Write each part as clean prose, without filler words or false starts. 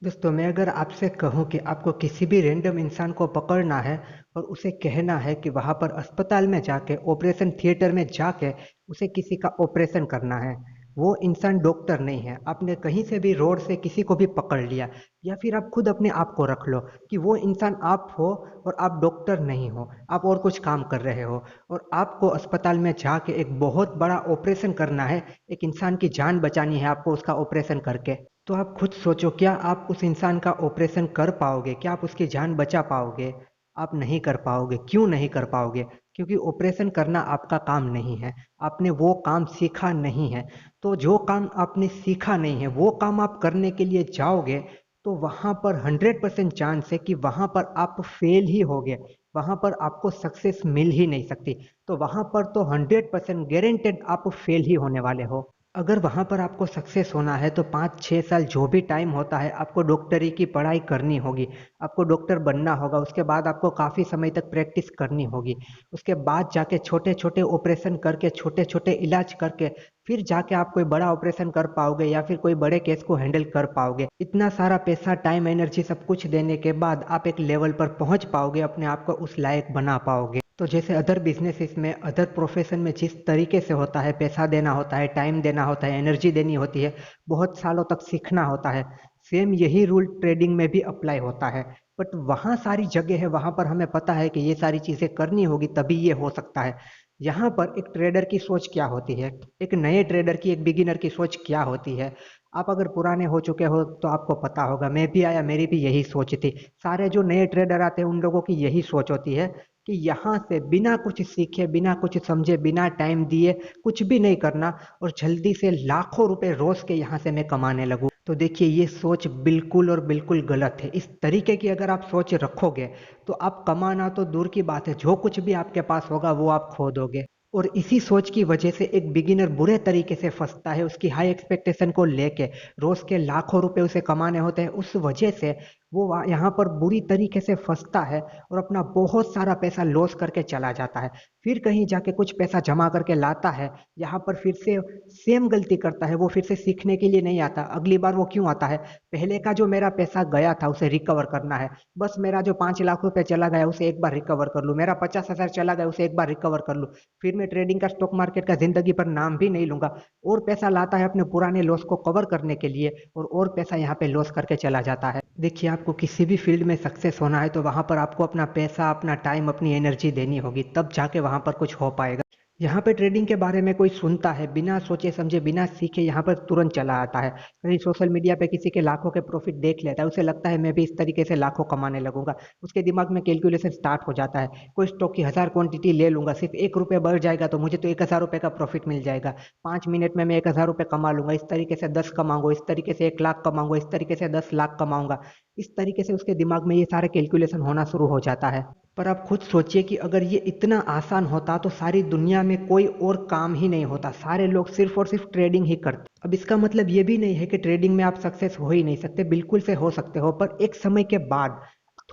दोस्तों, मैं अगर आपसे कहूँ कि आपको किसी भी रैंडम इंसान को पकड़ना है और उसे कहना है कि वहाँ पर अस्पताल में जाके, ऑपरेशन थिएटर में जाके उसे किसी का ऑपरेशन करना है। वो इंसान डॉक्टर नहीं है। आपने कहीं से भी रोड से किसी को भी पकड़ लिया या फिर आप खुद अपने आप को रख लो कि वो इंसान आप हो और आप डॉक्टर नहीं हो, आप और कुछ काम कर रहे हो और आपको अस्पताल में जाके एक बहुत बड़ा ऑपरेशन करना है, एक इंसान की जान बचानी है आपको उसका ऑपरेशन करके। तो आप खुद सोचो, क्या आप उस इंसान का ऑपरेशन कर पाओगे? क्या आप उसकी जान बचा पाओगे? आप नहीं कर पाओगे। क्यों नहीं कर पाओगे? क्योंकि ऑपरेशन करना आपका काम नहीं है। आपने वो काम सीखा नहीं है। तो जो काम आपने सीखा नहीं है, वो काम आप करने के लिए जाओगे, तो वहाँ पर 100% चांस है कि वहाँ पर आप फेल ही होगे। वहाँ पर आपको सक्सेस मिल ही नहीं सकती। तो वहाँ पर तो 100% गारंटेड आप फेल ही होने वाले हो। अगर वहाँ पर आपको सक्सेस होना है तो 5-6 साल जो भी टाइम होता है आपको डॉक्टरी की पढ़ाई करनी होगी। आपको डॉक्टर बनना होगा, उसके बाद आपको काफ़ी समय तक प्रैक्टिस करनी होगी। उसके बाद जाके छोटे-छोटे ऑपरेशन करके, छोटे-छोटे इलाज करके, फिर जाके आप कोई बड़ा ऑपरेशन कर पाओगे या फिर कोई बड़े केस को हैंडल कर पाओगे। इतना सारा पैसा, टाइम, एनर्जी सब कुछ देने के बाद आप एक लेवल पर पहुँच पाओगे, अपने आप को उस लायक बना पाओगे। तो जैसे अदर बिजनेसेस में, अदर प्रोफेशन में जिस तरीके से होता है, पैसा देना होता है, टाइम देना होता है, एनर्जी देनी होती है, बहुत सालों तक सीखना होता है, सेम यही रूल ट्रेडिंग में भी अप्लाई होता है। बट वहाँ सारी जगह है, वहाँ पर हमें पता है कि ये सारी चीज़ें करनी होगी तभी ये हो सकता है। यहाँ पर एक ट्रेडर की सोच क्या होती है, एक नए ट्रेडर की, एक बिगिनर की सोच क्या होती है। आप अगर पुराने हो चुके हो तो आपको पता होगा, मैं भी आया, मेरी भी यही सोच थी। सारे जो नए ट्रेडर आते हैं उन लोगों की यही सोच होती है कि यहाँ से बिना कुछ सीखे, बिना कुछ समझे, बिना टाइम दिए कुछ भी नहीं करना और जल्दी से लाखों रुपए रोज के यहाँ से मैं कमाने लगूँ। तो देखिए, ये सोच बिल्कुल और बिल्कुल गलत है। इस तरीके की अगर आप सोच रखोगे तो आप कमाना तो दूर की बात है, जो कुछ भी आपके पास होगा वो आप खो दोगे। और इसी सोच की वजह से एक बिगिनर बुरे तरीके से फंसता है, उसकी हाई एक्सपेक्टेशन को लेके। रोज के लाखों रुपए उसे कमाने होते हैं, उस वजह से वो यहाँ पर बुरी तरीके से फंसता है और अपना बहुत सारा पैसा लॉस करके चला जाता है। फिर कहीं जाके कुछ पैसा जमा करके लाता है, यहाँ पर फिर से सेम गलती करता है। वो फिर से सीखने के लिए नहीं आता। अगली बार वो क्यों आता है? पहले का जो मेरा पैसा गया था उसे रिकवर करना है। बस मेरा जो 5 लाख रुपए चला गया उसे एक बार रिकवर कर लूँ, मेरा 50,000 चला गया उसे एक बार रिकवर कर लूँ। फिर मैं ट्रेडिंग का, स्टॉक मार्केट का जिंदगी पर नाम भी नहीं लूंगा। और पैसा लाता है अपने पुराने लॉस को कवर करने के लिए और पैसा यहाँ पे लॉस करके चला जाता है। देखिए, आपको किसी भी फील्ड में सक्सेस होना है तो वहाँ पर आपको अपना पैसा, अपना टाइम, अपनी एनर्जी देनी होगी, तब जाके वहाँ पर कुछ हो पाएगा। यहाँ पे ट्रेडिंग के बारे में कोई सुनता है, बिना सोचे समझे, बिना सीखे यहाँ पर तुरंत चला आता है। कहीं सोशल मीडिया पे किसी के लाखों के प्रॉफिट देख लेता है, उसे लगता है मैं भी इस तरीके से लाखों कमाने लगूंगा। उसके दिमाग में कैलकुलेशन स्टार्ट हो जाता है, कोई स्टॉक की 1000 क्वांटिटी ले लूंगा, सिर्फ 1 रुपये बढ़ जाएगा तो मुझे तो 1000 रुपये का प्रॉफिट मिल जाएगा। 5 मिनट में मैं 1000 रुपये कमा लूंगा, इस तरीके से 10 कमाऊंगा, इस तरीके से 1 लाख कमाऊंगा, इस तरीके से 10 लाख कमाऊंगा। इस तरीके से उसके दिमाग में ये सारे कैलकुलेशन होना शुरू हो जाता है। पर आप खुद सोचिए कि अगर ये इतना आसान होता तो सारी दुनिया में कोई और काम ही नहीं होता, सारे लोग सिर्फ और सिर्फ ट्रेडिंग ही करते। अब इसका मतलब ये भी नहीं है कि ट्रेडिंग में आप सक्सेस हो ही नहीं सकते, बिल्कुल से हो सकते हो, पर एक समय के बाद,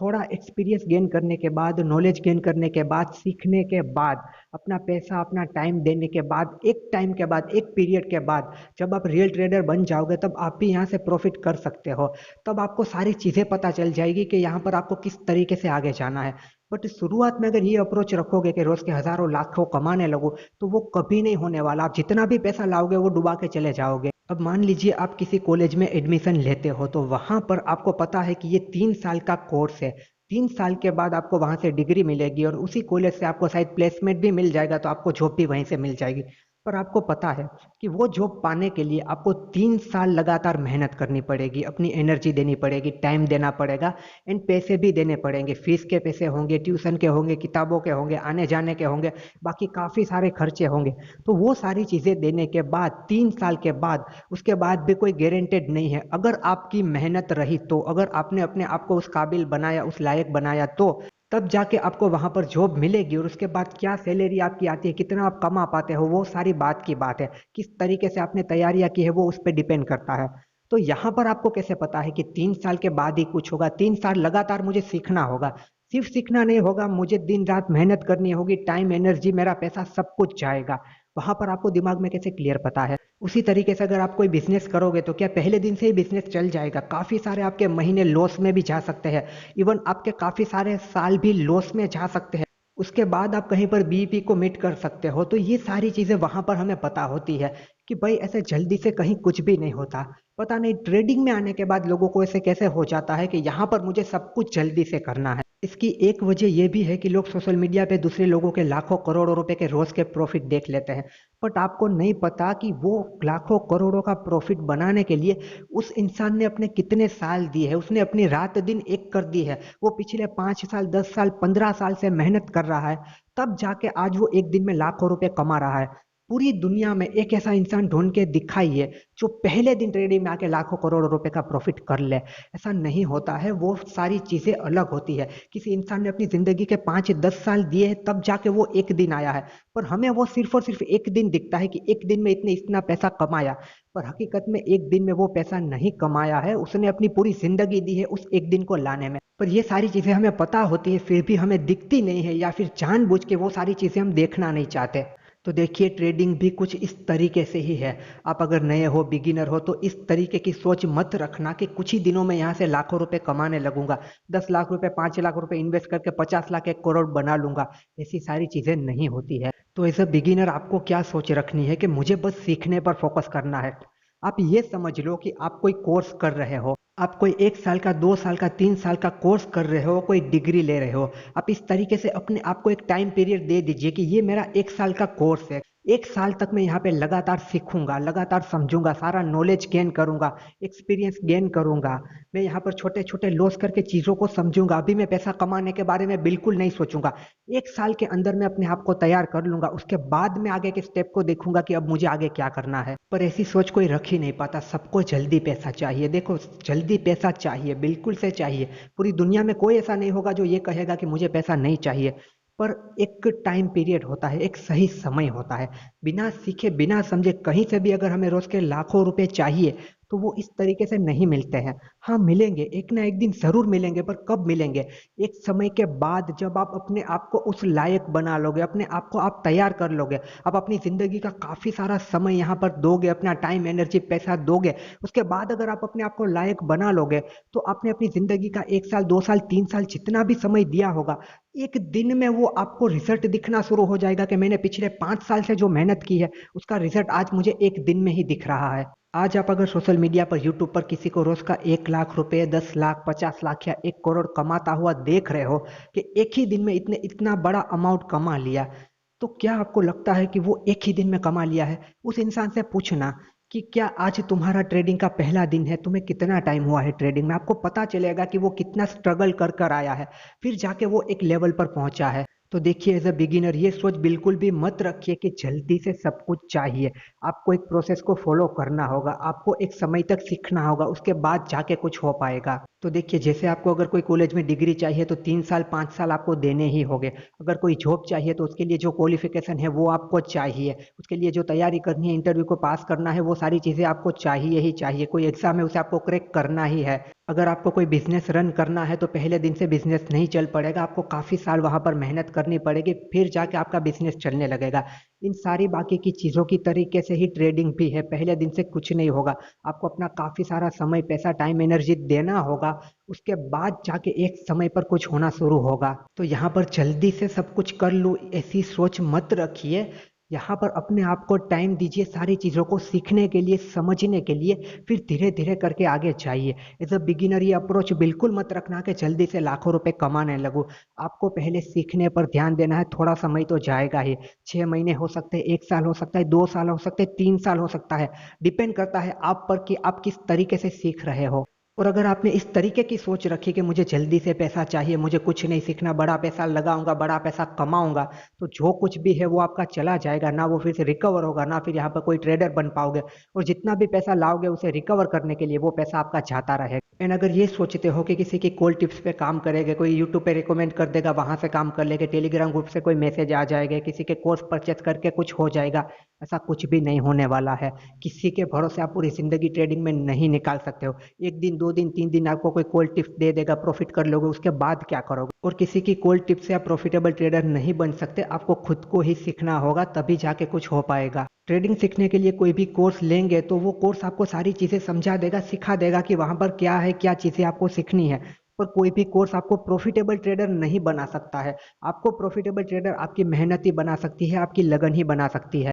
थोड़ा एक्सपीरियंस गेन करने के बाद, नॉलेज गेन करने के बाद, सीखने के बाद, अपना पैसा, अपना टाइम देने के बाद, एक टाइम के बाद, एक पीरियड के बाद, जब आप रियल ट्रेडर बन जाओगे तब आप भी यहाँ से प्रॉफिट कर सकते हो। तब आपको सारी चीज़ें पता चल जाएगी कि यहाँ पर आपको किस तरीके से आगे जाना है। बट शुरुआत में अगर ये अप्रोच रखोगे कि रोज के हजारों लाखों कमाने लगो, तो वो कभी नहीं होने वाला। आप जितना भी पैसा लाओगे वो डुबा के चले जाओगे। अब मान लीजिए आप किसी कॉलेज में एडमिशन लेते हो तो वहां पर आपको पता है कि ये 3 साल का कोर्स है। 3 साल के बाद आपको वहां से डिग्री मिलेगी और उसी कॉलेज से आपको शायद प्लेसमेंट भी मिल जाएगा, तो आपको जॉब भी वहीं से मिल जाएगी। पर आपको पता है कि वो जॉब पाने के लिए आपको 3 साल लगातार मेहनत करनी पड़ेगी, अपनी एनर्जी देनी पड़ेगी, टाइम देना पड़ेगा एंड पैसे भी देने पड़ेंगे। फीस के पैसे होंगे, ट्यूशन के होंगे, किताबों के होंगे, आने जाने के होंगे, बाकी काफ़ी सारे खर्चे होंगे। तो वो सारी चीज़ें देने के बाद 3 साल के बाद, उसके बाद भी कोई गारंटेड नहीं है। अगर आपकी मेहनत रही तो, अगर आपने अपने आप को उस काबिल बनाया, उस लायक बनाया, तो तब जाके आपको वहां पर जॉब मिलेगी। और उसके बाद क्या सैलरी आपकी आती है, कितना आप कमा पाते हो, वो सारी बात की बात है। किस तरीके से आपने तैयारियां की है वो उस पर डिपेंड करता है। तो यहाँ पर आपको कैसे पता है कि 3 साल के बाद ही कुछ होगा? 3 साल लगातार मुझे सीखना होगा। सिर्फ सीखना नहीं होगा, मुझे दिन रात मेहनत करनी होगी, टाइम, एनर्जी, मेरा पैसा सब कुछ जाएगा। वहाँ पर आपको दिमाग में कैसे क्लियर पता है। उसी तरीके से अगर आप कोई बिजनेस करोगे तो क्या पहले दिन से ही बिजनेस चल जाएगा? काफ़ी सारे आपके महीने लॉस में भी जा सकते हैं, इवन आपके काफ़ी सारे साल भी लॉस में जा सकते हैं। उसके बाद आप कहीं पर बीईपी को मीट कर सकते हो। तो ये सारी चीज़ें वहाँ पर हमें पता होती है कि भाई ऐसे जल्दी से कहीं कुछ भी नहीं होता। पता नहीं ट्रेडिंग में आने के बाद लोगों को ऐसे कैसे हो जाता है कि यहाँ पर मुझे सब कुछ जल्दी से करना है। इसकी एक वजह ये भी है कि लोग सोशल मीडिया पे दूसरे लोगों के लाखों करोड़ों रुपए के रोज के प्रॉफिट देख लेते हैं। बट आपको नहीं पता कि वो लाखों करोड़ों का प्रॉफिट बनाने के लिए उस इंसान ने अपने कितने साल दिए हैं, उसने अपनी रात दिन एक कर दी है। वो पिछले 5 साल 10 साल 15 साल से मेहनत कर रहा है, तब जाके आज वो एक दिन में लाखों रुपए कमा रहा है। पूरी दुनिया में एक ऐसा इंसान ढूंढ के दिखाइए जो पहले दिन ट्रेडिंग में आके लाखों करोड़ों रुपए का प्रॉफिट कर ले। ऐसा नहीं होता है, वो सारी चीजें अलग होती है। किसी इंसान ने अपनी जिंदगी के 5-10 साल दिए हैं, तब जाके वो एक दिन आया है। पर हमें वो सिर्फ और सिर्फ एक दिन दिखता है कि एक दिन में इतने इतना पैसा कमाया। पर हकीकत में एक दिन में वो पैसा नहीं कमाया है, उसने अपनी पूरी जिंदगी दी है उस एक दिन को लाने में। पर ये सारी चीजें हमें पता होती है, फिर भी हमें दिखती नहीं है, या फिर जानबूझ के वो सारी चीजें हम देखना नहीं चाहते। तो देखिए, ट्रेडिंग भी कुछ इस तरीके से ही है। आप अगर नए हो, बिगिनर हो, तो इस तरीके की सोच मत रखना कि कुछ ही दिनों में यहाँ से लाखों रुपए कमाने लगूंगा, 10 लाख रुपए 5 लाख रुपए इन्वेस्ट करके 50 लाख 1 करोड़ बना लूंगा। ऐसी सारी चीजें नहीं होती है। तो एज अ बिगिनर आपको क्या सोच रखनी है कि मुझे बस सीखने पर फोकस करना है। आप ये समझ लो कि आप कोई कोर्स कर रहे हो, आप कोई 1 साल का 2 साल का 3 साल का कोर्स कर रहे हो, कोई डिग्री ले रहे हो। आप इस तरीके से अपने आप को एक टाइम पीरियड दे दीजिए कि ये मेरा 1 साल का कोर्स है। 1 साल तक मैं यहाँ पे लगातार सीखूंगा, लगातार समझूंगा, सारा नॉलेज गेन करूंगा, एक्सपीरियंस गेन करूंगा। मैं यहाँ पर छोटे छोटे लॉस करके चीज़ों को समझूंगा। अभी मैं पैसा कमाने के बारे में बिल्कुल नहीं सोचूंगा। 1 साल के अंदर मैं अपने आप को तैयार कर लूंगा, उसके बाद मैं आगे के स्टेप को देखूंगा कि अब मुझे आगे क्या करना है। पर ऐसी सोच कोई रख ही नहीं पाता। सबको जल्दी पैसा चाहिए। देखो, जल्दी पैसा चाहिए, बिल्कुल से चाहिए। पूरी दुनिया में कोई ऐसा नहीं होगा जो ये कहेगा कि मुझे पैसा नहीं चाहिए। पर एक टाइम पीरियड होता है, एक सही समय होता है। बिना सीखे बिना समझे कहीं से भी अगर हमें रोज के लाखों रुपए चाहिए, तो वो इस तरीके से नहीं मिलते हैं। हाँ, मिलेंगे, एक ना एक दिन जरूर मिलेंगे, पर कब मिलेंगे? एक समय के बाद, जब आप अपने आप को उस लायक बना लोगे, अपने आप को आप तैयार कर लोगे, आप अपनी जिंदगी का काफी सारा समय यहाँ पर दोगे, अपना टाइम एनर्जी पैसा दोगे। उसके बाद अगर आप अपने आप को लायक बना लोगे, तो आपने अपनी जिंदगी का 1 साल 2 साल 3 साल जितना भी समय दिया होगा, एक दिन में वो आपको रिजल्ट दिखना शुरू हो जाएगा कि मैंने पिछले 5 साल से जो मेहनत की है, उसका रिजल्ट आज मुझे एक दिन में ही दिख रहा है। आज आप अगर सोशल मीडिया पर, यूट्यूब पर किसी को रोज का 1 लाख रुपए, 10 लाख 50 लाख या 1 करोड़ कमाता हुआ देख रहे हो कि एक ही दिन में इतने इतना बड़ा अमाउंट कमा लिया, तो क्या आपको लगता है कि वो एक ही दिन में कमा लिया है? उस इंसान से पूछना कि क्या आज तुम्हारा ट्रेडिंग का पहला दिन है, तुम्हें कितना टाइम हुआ है ट्रेडिंग में। आपको पता चलेगा कि वो कितना स्ट्रगल कर कर आया है, फिर जाके वो एक लेवल पर पहुंचा है। तो देखिए, एज अ बिगिनर ये सोच बिल्कुल भी मत रखिए कि जल्दी से सब कुछ चाहिए। आपको एक प्रोसेस को फॉलो करना होगा, आपको एक समय तक सीखना होगा, उसके बाद जाके कुछ हो पाएगा। तो देखिए, जैसे आपको अगर कोई कॉलेज में डिग्री चाहिए तो 3 साल 5 साल आपको देने ही होंगे। अगर कोई जॉब चाहिए तो उसके लिए जो क्वालिफिकेशन है वो आपको चाहिए, उसके लिए जो तैयारी करनी है, इंटरव्यू को पास करना है, वो सारी चीज़ें आपको चाहिए ही चाहिए। कोई एग्जाम है उसे आपको क्रैक करना ही है। अगर आपको कोई बिजनेस रन करना है तो पहले दिन से बिजनेस नहीं चल पड़ेगा, आपको काफ़ी साल वहाँ पर मेहनत करनी पड़ेगी, फिर जाके आपका बिजनेस चलने लगेगा। इन सारी बाकी की चीज़ों की तरीके से ही ट्रेडिंग भी है। पहले दिन से कुछ नहीं होगा, आपको अपना काफ़ी सारा समय पैसा टाइम एनर्जी देना होगा, उसके बाद जाके एक समय पर कुछ होना शुरू होगा। तो यहाँ पर जल्दी से सब कुछ कर लूँ ऐसी सोच मत रखिए। यहाँ पर अपने आप को टाइम दीजिए सारी चीज़ों को सीखने के लिए, समझने के लिए, फिर धीरे धीरे करके आगे जाइए। एज अ बिगिनर ये अप्रोच बिल्कुल मत रखना कि जल्दी से लाखों रुपए कमाने लगूँ। आपको पहले सीखने पर ध्यान देना है। थोड़ा समय तो जाएगा ही, 6 महीने हो सकते हैं, 1 साल हो सकता है, 2 साल हो सकते हैं, 3 साल हो सकता है। डिपेंड करता है आप पर कि आप किस तरीके से सीख रहे हो। और अगर आपने इस तरीके की सोच रखी कि मुझे जल्दी से पैसा चाहिए, मुझे कुछ नहीं सीखना, बड़ा पैसा लगाऊंगा, बड़ा पैसा कमाऊंगा, तो जो कुछ भी है वो आपका चला जाएगा। ना वो फिर से रिकवर होगा, ना फिर यहाँ पर कोई ट्रेडर बन पाओगे। और जितना भी पैसा लाओगे उसे रिकवर करने के लिए वो पैसा आपका जाता रहेगा। एंड अगर ये सोचते हो कि किसी की कॉल टिप्स पे काम करेंगे, कोई यूट्यूब पे रिकमेंड कर देगा, वहाँ से काम कर लेंगे, टेलीग्राम ग्रुप से कोई मैसेज आ जाएगा, किसी के कोर्स परचेस करके कुछ हो जाएगा, ऐसा कुछ भी नहीं होने वाला है। किसी के भरोसे आप पूरी ज़िंदगी ट्रेडिंग में नहीं निकाल सकते हो। 1 दिन, 2 दिन, 3 दिन आपको कोई कॉल टिप्स दे देगा, प्रॉफ़िट कर लोगे, उसके बाद क्या करोगे? और किसी की कॉल टिप्स से आप प्रॉफ़िटेबल ट्रेडर नहीं बन सकते, आपको खुद को ही सीखना होगा, तभी जाके कुछ हो पाएगा। ट्रेडिंग सीखने के लिए कोई भी कोर्स लेंगे तो वो कोर्स आपको सारी चीज़ें समझा देगा, सिखा देगा कि वहाँ पर क्या है, क्या चीज़ें आपको सीखनी है। पर कोई भी कोर्स आपको प्रॉफिटेबल ट्रेडर नहीं बना सकता है। आपको प्रॉफिटेबल ट्रेडर आपकी मेहनत ही बना सकती है, आपकी लगन ही बना सकती है।